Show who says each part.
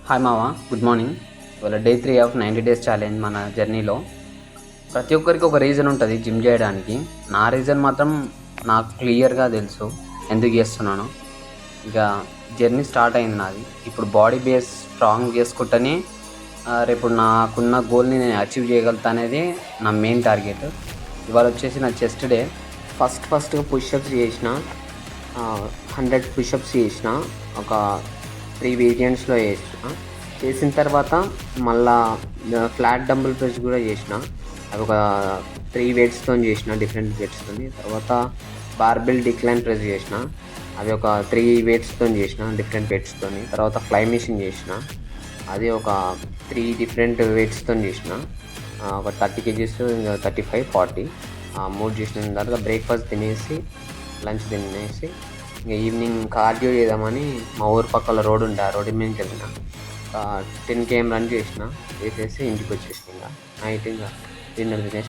Speaker 1: Hi మావా, good morning. ఇవాళ day 3 of 90 days challenge మన జర్నీలో. ప్రతి ఒక్కరికి ఒక రీజన్ ఉంటుంది జిమ్ చేయడానికి. నా రీజన్ మాత్రం నాకు క్లియర్గా తెలుసు ఎందుకు చేస్తున్నాను. ఇక జర్నీ స్టార్ట్ అయింది నాది. ఇప్పుడు బాడీ బేస్ స్ట్రాంగ్ చేసుకుంటేనే రేపు నాకున్న గోల్ని నేను అచీవ్ చేయగలుగుతా అనేది నా మెయిన్ టార్గెట్. ఇవాళ వచ్చేసి నా చెస్ట్ డే. ఫస్ట్గా పుషప్స్ చేసిన, 100 పుషప్స్ చేసిన, ఒక 3 వేరియంట్స్లో చేసిన తర్వాత మళ్ళా ఫ్లాట్ డంబుల్ ప్రెస్ కూడా చేసిన. అవి ఒక 3 వెయిట్స్తో చేసిన, డిఫరెంట్ వెయిట్స్తో. తర్వాత బార్బెల్ డిక్లైన్ ప్రెస్ చేసిన, అవి ఒక 3 వెయిట్స్తో చేసిన, డిఫరెంట్ వెయిట్స్తో. తర్వాత ఫ్లై మిషన్ చేసిన, అది ఒక 3 డిఫరెంట్ వెయిట్స్తో చేసిన, ఒక 30 kgs, 35, 40 మూడు చేసిన. తర్వాత బ్రేక్ఫాస్ట్ తినేసి, లంచ్ తినేసి, ఇంకా ఈవినింగ్ కార్డియో చేద్దామని మా ఊరు పక్కల రోడ్ ఉండే, ఆ రోడ్డు మీదకి వెళ్ళిన. 10 km రన్ చేసిన, చేసేసి ఇంటికి వచ్చేసిన. ఇంకా నైట్ ఇంకా డిన్నర్ తినేసి